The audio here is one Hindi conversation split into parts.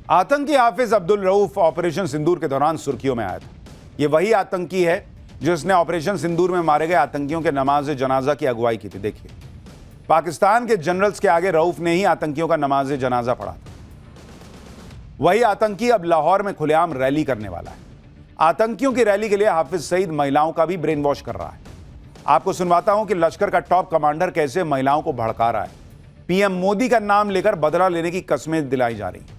आतंकी हाफिज अब्दुल रऊफ ऑपरेशन सिंदूर के दौरान सुर्खियों में आया था। यह वही आतंकी है जिसने ऑपरेशन सिंदूर में मारे गए आतंकियों के नमाज जनाजा की अगुवाई की थी। देखिए, पाकिस्तान के जनरल्स के आगे रऊफ ने ही आतंकियों का नमाज जनाजा पढ़ा था। वही आतंकी अब लाहौर में खुलेआम रैली करने वाला है। आतंकियों की रैली के लिए हाफिज सईद महिलाओं का भी ब्रेन वॉश कर रहा है। आपको सुनवाता हूं कि लश्कर का टॉप कमांडर कैसे महिलाओं को भड़का रहा है। पीएम मोदी का नाम लेकर बदला लेने की कस्में दिलाई जा रही।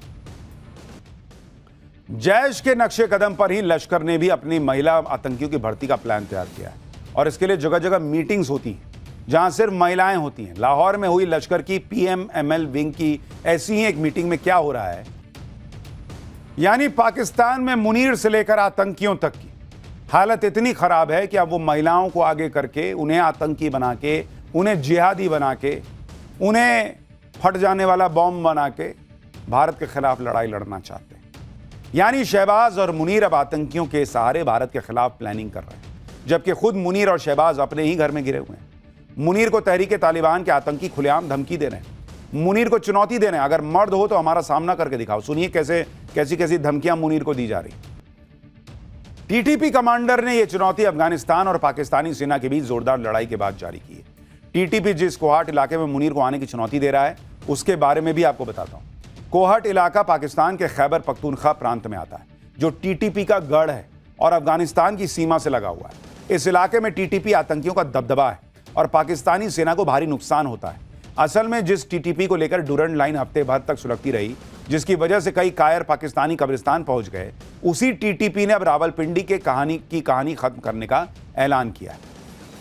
जैश के नक्शे कदम पर ही लश्कर ने भी अपनी महिला आतंकियों की भर्ती का प्लान तैयार किया है और इसके लिए जगह जगह मीटिंग्स होती हैं जहां सिर्फ महिलाएं होती हैं। लाहौर में हुई लश्कर की पीएमएमएल विंग की ऐसी ही एक मीटिंग में क्या हो रहा है, यानी पाकिस्तान में मुनीर से लेकर आतंकियों तक की हालत इतनी खराब है कि अब वो महिलाओं को आगे करके उन्हें आतंकी बना के, उन्हें जिहादी बना के, उन्हें फट जाने वाला बॉम्ब बना के भारत के खिलाफ लड़ाई लड़ना चाहते हैं। यानी शहबाज और मुनीर अब आतंकियों के सहारे भारत के खिलाफ प्लानिंग कर रहे हैं, जबकि खुद मुनीर और शहबाज अपने ही घर में गिरे हुए हैं। मुनीर को तहरीके तालिबान के आतंकी खुलेआम धमकी दे रहे हैं, मुनीर को चुनौती दे रहे हैं, अगर मर्द हो तो हमारा सामना करके दिखाओ। सुनिए कैसी कैसी धमकियां मुनीर को दी जा रही। टीटीपी कमांडर ने यह चुनौती अफगानिस्तान और पाकिस्तानी सेना के बीच जोरदार लड़ाई के बाद जारी की है। टीटीपी जिस कोहाट इलाके में मुनीर को आने की चुनौती दे रहा है उसके बारे में भी आपको बताता हूं। कोहाट इलाका पाकिस्तान के खैबर पख्तूनख्वा प्रांत में आता है, जो टीटीपी का गढ़ है और अफगानिस्तान की सीमा से लगा हुआ है। इस इलाके में टीटीपी आतंकियों का दबदबा है और पाकिस्तानी सेना को भारी नुकसान होता है। असल में जिस टीटीपी को लेकर डुरंड लाइन हफ्ते भर तक सुलगती रही, जिसकी वजह से कई कायर पाकिस्तानी कब्रिस्तान पहुंच गए, उसी टीटीपी ने अब रावलपिंडी के कहानी खत्म करने का ऐलान किया है।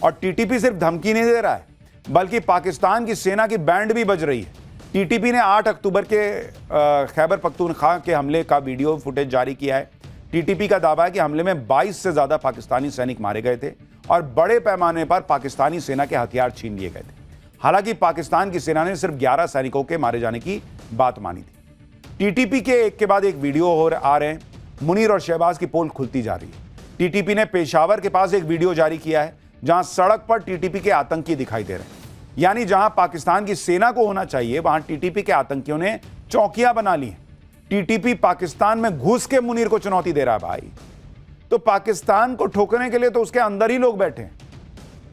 और टीटीपी सिर्फ धमकी नहीं दे रहा है, बल्कि पाकिस्तान की सेना की बैंड भी बज रही है। टीटीपी ने 8 अक्टूबर के खैबर पख्तूनख्वा के हमले का वीडियो फुटेज जारी किया है। टीटीपी का दावा है कि हमले में 22 से ज्यादा पाकिस्तानी सैनिक मारे गए थे और बड़े पैमाने पर पाकिस्तानी सेना के हथियार छीन लिए गए थे। हालांकि पाकिस्तान की सेना ने सिर्फ 11 सैनिकों के मारे जाने की बात मानी थी। टीटीपी के एक के बाद एक वीडियो आ रहे हैं। मुनीर और शहबाज की पोल खुलती जा रही है। टीटीपी ने पेशावर के पास एक वीडियो जारी किया है जहां सड़क पर टीटीपी के आतंकी दिखाई दे रहे हैं। यानी जहां पाकिस्तान की सेना को होना चाहिए वहां टीटीपी के आतंकियों ने चौकियां बना ली हैं। टीटीपी पाकिस्तान में घुस के मुनीर को चुनौती दे रहा है। भाई, तो पाकिस्तान को ठोकने के लिए तो उसके अंदर ही लोग बैठे हैं,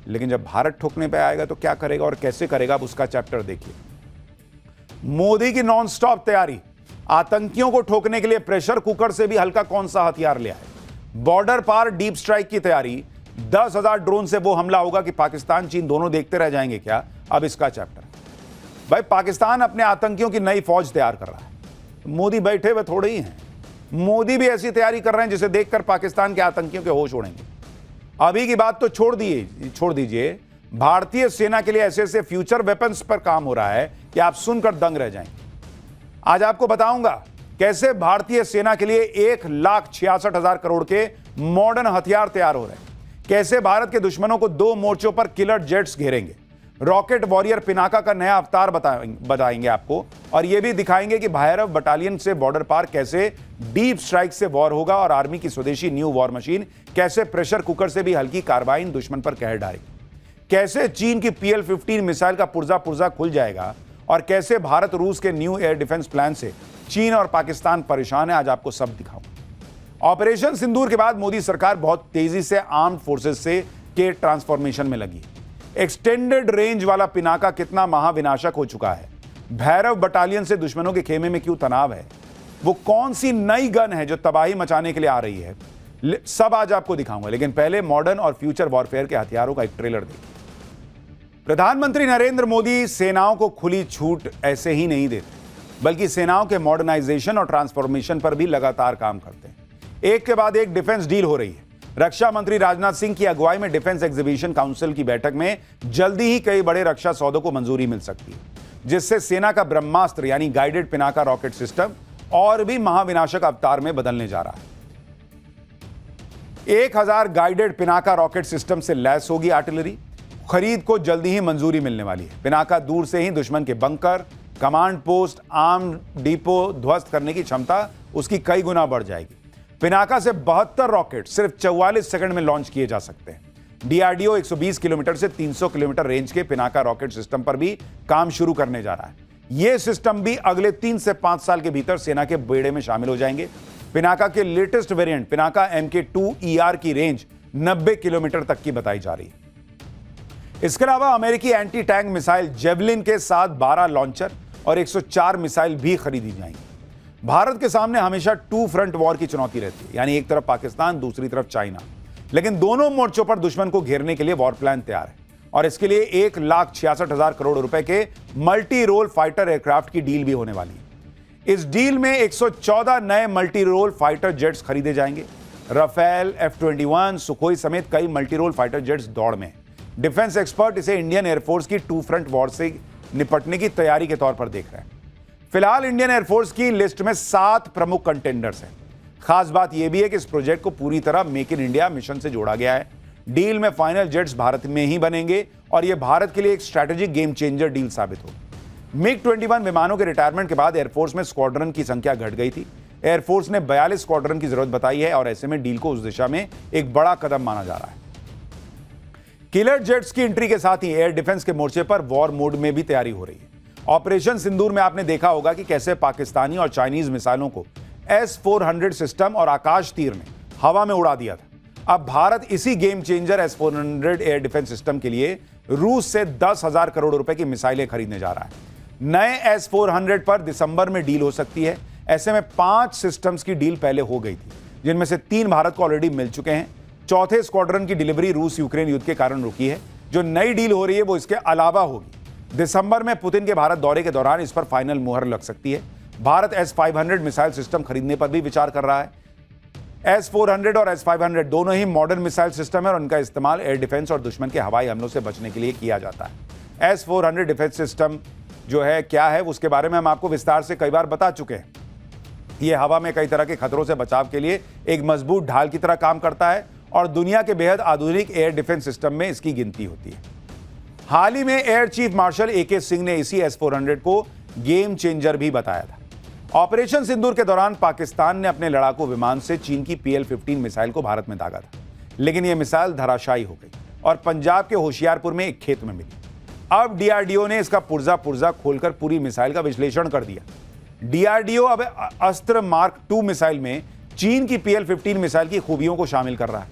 लेकिन जब भारत ठोकने पे आएगा तो क्या करेगा और कैसे करेगा, अब उसका चैप्टर देखिए। मोदी की नॉन स्टॉप तैयारी। आतंकियों को ठोकने के लिए प्रेशर कुकर से भी हल्का कौन सा हथियार लिया है। बॉर्डर पार डीप स्ट्राइक की तैयारी। 10,000 ड्रोन से वो हमला होगा कि पाकिस्तान चीन दोनों देखते रह जाएंगे क्या, अब इसका चैप्टर। भाई, पाकिस्तान अपने आतंकियों की नई फौज तैयार कर रहा है। मोदी बैठे हुए थोड़े ही हैं, मोदी भी ऐसी तैयारी कर रहे हैं जिसे देखकर पाकिस्तान के आतंकियों के होश उड़ेंगे। अभी की बात तो छोड़ दीजिए, भारतीय सेना के लिए ऐसे ऐसे फ्यूचर वेपन्स पर काम हो रहा है कि आप सुनकर दंग रह जाएंगे। आज आपको बताऊंगा कैसे भारतीय सेना के लिए 1,66,000 करोड़ के मॉडर्न हथियार तैयार हो रहे हैं, कैसे भारत के दुश्मनों को 2 मोर्चों पर किलर जेट्स घेरेंगे। रॉकेट वॉरियर पिनाका का नया अवतार बताएंगे आपको, और यह भी दिखाएंगे कि भैरव बटालियन से बॉर्डर पार कैसे डीप स्ट्राइक से वॉर होगा और आर्मी की स्वदेशी न्यू वॉर मशीन कैसे प्रेशर कुकर से भी हल्की कार्बाइन दुश्मन पर कहर डालेगी, कैसे चीन की PL-15 मिसाइल का पुर्जा खुल जाएगा और कैसे भारत रूस के न्यू एयर डिफेंस प्लान से चीन और पाकिस्तान परेशान है। आज आपको सब दिखाऊंगा। ऑपरेशन सिंदूर के बाद मोदी सरकार बहुत तेजी से आर्म्ड फोर्सेस के ट्रांसफॉर्मेशन में लगी। एक्सटेंडेड रेंज वाला पिनाका कितना महाविनाशक हो चुका है, भैरव बटालियन से दुश्मनों के खेमे में क्यों तनाव है, वो कौन सी नई गन है जो तबाही मचाने के लिए आ रही है, सब आज आपको दिखाऊंगा। लेकिन पहले मॉडर्न और फ्यूचर वॉरफेयर के हथियारों का एक ट्रेलर देखिए। प्रधानमंत्री नरेंद्र मोदी सेनाओं को खुली छूट ऐसे ही नहीं देते, बल्कि सेनाओं के मॉडर्नाइजेशन और ट्रांसफॉर्मेशन पर भी लगातार काम करते हैं। एक के बाद एक डिफेंस डील हो रही है। रक्षा मंत्री राजनाथ सिंह की अगुवाई में डिफेंस एग्जीबिशन काउंसिल की बैठक में जल्दी ही कई बड़े रक्षा सौदों को मंजूरी मिल सकती है, जिससे सेना का ब्रह्मास्त्र यानी गाइडेड पिनाका रॉकेट सिस्टम और भी महाविनाशक अवतार में बदलने जा रहा है। 1000 गाइडेड पिनाका रॉकेट सिस्टम से लैस होगी आर्टिलरी। खरीद को जल्दी ही मंजूरी मिलने वाली है। पिनाका दूर से ही दुश्मन के bunker, command post, arm depot ध्वस्त करने की क्षमता उसकी कई गुना बढ़ जाएगी। पिनाका से 72 रॉकेट सिर्फ 44 सेकंड में लॉन्च किए जा सकते हैं। डीआरडीओ 120 किलोमीटर से 300 किलोमीटर रेंज के पिनाका रॉकेट सिस्टम पर भी काम शुरू करने जा रहा है। ये सिस्टम भी अगले 3 से 5 साल के भीतर सेना के बेड़े में शामिल हो जाएंगे। पिनाका के लेटेस्ट वेरिएंट पिनाका MK2ER की रेंज 90 किलोमीटर तक की बताई जा रही है। इसके अलावा अमेरिकी एंटी टैंक मिसाइल जेवलिन के साथ 12 लॉन्चर और 104 मिसाइल भी खरीदी जाएंगी। भारत के सामने हमेशा 2 फ्रंट वॉर की चुनौती रहती है, यानी एक तरफ पाकिस्तान, दूसरी तरफ चाइना। लेकिन दोनों मोर्चों पर दुश्मन को घेरने के लिए वॉर प्लान तैयार है और इसके लिए 1,66,000 करोड़ रुपए के मल्टी रोल फाइटर एयरक्राफ्ट की डील भी होने वाली है। इस डील में 114 नए मल्टी रोल फाइटर जेट्स खरीदे जाएंगे। राफेल, F-21, सुखोई समेत कई मल्टी रोल फाइटर जेट्स दौड़ में हैं। डिफेंस एक्सपर्ट इसे इंडियन एयरफोर्स की 2 फ्रंट वॉर से निपटने की तैयारी के तौर पर देख रहे हैं। फिलहाल इंडियन एयरफोर्स की लिस्ट में 7 प्रमुख कंटेंडर्स हैं। खास बात यह भी है कि इस प्रोजेक्ट को पूरी तरह मेक इन इंडिया मिशन से जोड़ा गया है। डील में फाइनल जेट्स भारत में ही बनेंगे और यह भारत के लिए एक स्ट्रैटेजिक गेम चेंजर डील साबित होगी। MiG-21 विमानों के रिटायरमेंट के बाद एयरफोर्स में स्क्वाड्रन की संख्या घट गई थी। एयरफोर्स ने 42 स्क्वाड्रन की जरूरत बताई है और ऐसे में डील को उस दिशा में एक बड़ा कदम माना जा रहा है। किलर जेट्स की एंट्री के साथ ही एयर डिफेंस के मोर्चे पर वॉर मोड में भी तैयारी हो रही है। ऑपरेशन सिंदूर में आपने देखा होगा कि कैसे पाकिस्तानी और चाइनीज मिसाइलों को S-400 सिस्टम और आकाश तीर ने हवा में उड़ा दिया था। अब भारत इसी game changer S-400 air defence system के लिए रूस से 10,000 करोड़ रुपए की मिसाइलें खरीदने जा रहा है। नए S-400 पर दिसंबर में डील हो सकती है। ऐसे में 5 सिस्टम्स की डील पहले हो गई थी, जिनमें से 3 भारत को ऑलरेडी मिल चुके हैं। चौथे स्क्वाड्रन की डिलीवरी रूस यूक्रेन युद्ध के कारण रुकी है। जो नई डील हो रही है वो इसके अलावा होगी। दिसंबर में पुतिन के भारत दौरे के दौरान इस पर फाइनल मुहर लग सकती है। भारत S-500 मिसाइल सिस्टम खरीदने पर भी विचार कर रहा है। S-400 और S-500 दोनों ही मॉडर्न मिसाइल सिस्टम है और उनका इस्तेमाल एयर डिफेंस और दुश्मन के हवाई हमलों से बचने के लिए किया जाता है। S-400 डिफेंस सिस्टम जो है क्या है उसके बारे में हम आपको विस्तार से कई बार बता चुके हैं। यह हवा में कई तरह के खतरों से बचाव के लिए एक मजबूत ढाल की तरह काम करता है और दुनिया के बेहद आधुनिक एयर डिफेंस सिस्टम में इसकी गिनती होती है। हाल ही में air chief marshal AK Singh ने इसी S-400 को गेम चेंजर भी बताया था। ऑपरेशन सिंदूर के दौरान पाकिस्तान ने अपने लड़ाकू विमान से चीन की PL-15 मिसाइल को भारत में दागा था, लेकिन यह मिसाइल धराशायी हो गई और पंजाब के होशियारपुर में एक खेत में मिली। अब DRDO ने इसका पुर्जा खोलकर पूरी मिसाइल का विश्लेषण कर दिया। DRDO अब अस्त्र मार्क 2 मिसाइल में चीन की PL-15 मिसाइल की खूबियों को शामिल कर रहा है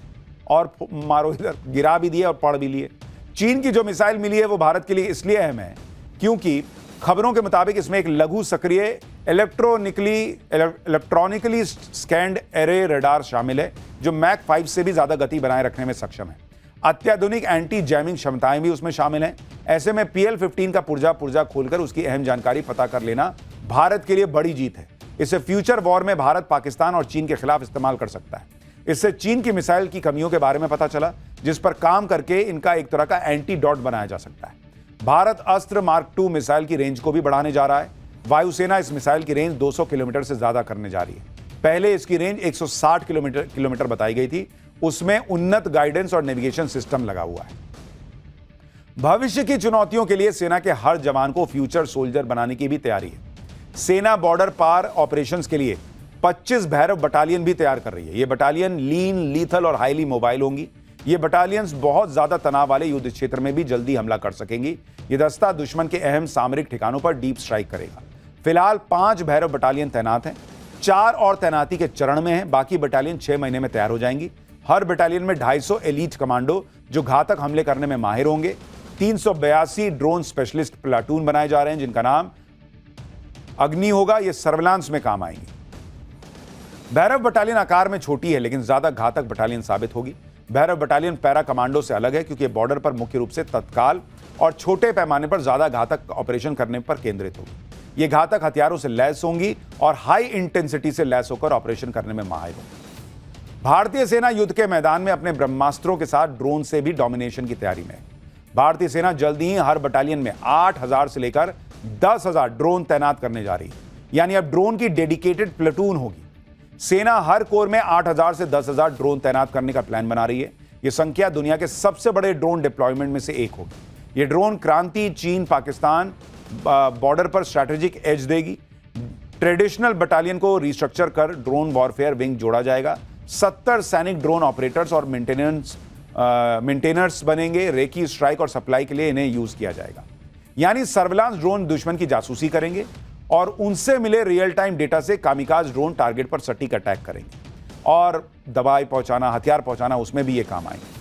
और मारो इधर गिरा भी दिए और पढ़ भी लिए। चीन की जो मिसाइल मिली है वो भारत के लिए इसलिए अहम है क्योंकि खबरों के मुताबिक इसमें एक लघु सक्रिय इलेक्ट्रॉनिकली स्कैन्ड एरे रडार शामिल है जो मैक 5 से भी ज्यादा गति बनाए रखने में सक्षम है। अत्याधुनिक एंटी जैमिंग क्षमताएं भी उसमें शामिल हैं। ऐसे में PL-15 का पुर्जा खोलकर उसकी अहम जानकारी पता कर लेना भारत के लिए बड़ी जीत है। इसे फ्यूचर वॉर में भारत पाकिस्तान और चीन के खिलाफ इस्तेमाल कर सकता है। इससे चीन की मिसाइल की कमियों के बारे में पता चला, जिस पर काम करके इनका एक तरह का एंटीडोट बनाया जा सकता है। भारत अस्त्र मार्क 2 मिसाइल की रेंज को भी बढ़ाने जा रहा है। वायुसेना इस मिसाइल की रेंज 200 किलोमीटर से ज्यादा करने जा रही है। पहले इसकी रेंज 160 किलोमीटर बताई गई थी। उसमें उन्नत गाइडेंस और नेविगेशन सिस्टम लगा हुआ है। भविष्य की चुनौतियों के लिए सेना के हर जवान को फ्यूचर सोल्जर बनाने की भी तैयारी है। सेना बॉर्डर पार ऑपरेशंस के लिए 25 भैरव बटालियन भी तैयार कर रही है। ये बटालियन लीन, लीथल और हाईली मोबाइल होंगी। ये बटालियंस बहुत ज्यादा तनाव वाले युद्ध क्षेत्र में भी जल्दी हमला कर सकेंगी। ये दस्ता दुश्मन के अहम सामरिक ठिकानों पर डीप स्ट्राइक करेगा। फिलहाल 5 भैरव बटालियन तैनात हैं, 4 और तैनाती के चरण में हैं। बाकी बटालियन 6 महीने में तैयार हो जाएंगी। हर बटालियन में 250 एलीट कमांडो जो घातक हमले करने में माहिर होंगे। 382 ड्रोन स्पेशलिस्ट प्लाटून बनाए जा रहे हैं जिनका नाम अग्नि होगा। ये सर्विलांस में काम आएंगी। भैरव बटालियन आकार में छोटी है लेकिन ज्यादा घातक बटालियन साबित होगी। भैरव बटालियन पैरा कमांडो से अलग है क्योंकि बॉर्डर पर मुख्य रूप से तत्काल और छोटे पैमाने पर ज्यादा घातक ऑपरेशन करने पर केंद्रित होगी। ये घातक हथियारों से लैस होंगी और हाई इंटेंसिटी से लैस होकर ऑपरेशन करने में माहिर होंगी। भारतीय सेना युद्ध के मैदान में अपने ब्रह्मास्त्रों के साथ ड्रोन से भी डोमिनेशन की तैयारी में है। भारतीय सेना जल्दी ही हर बटालियन में 8,000 से लेकर 10,000 ड्रोन तैनात करने जा रही है, यानी अब ड्रोन की डेडिकेटेड प्लेटून होगी। सेना हर कोर में 8,000 से 10,000 ड्रोन तैनात करने का प्लान बना रही है। यह संख्या दुनिया के सबसे बड़े ड्रोन डिप्लॉयमेंट में से एक होगी। यह ड्रोन क्रांति चीन पाकिस्तान बॉर्डर पर स्ट्रैटेजिक एज देगी। ट्रेडिशनल बटालियन को रिस्ट्रक्चर कर ड्रोन वॉरफेयर विंग जोड़ा जाएगा। 70 सैनिक ड्रोन ऑपरेटर्स और मेंटेनर्स बनेंगे। रेकी स्ट्राइक और सप्लाई के लिए इन्हें यूज किया जाएगा। यानी सर्विलांस ड्रोन दुश्मन की जासूसी करेंगे और उनसे मिले रियल टाइम डेटा से कामिकाज ड्रोन टारगेट पर सटीक अटैक करेंगे और दवाई पहुंचाना, हथियार पहुंचाना, उसमें भी ये काम आएंगे।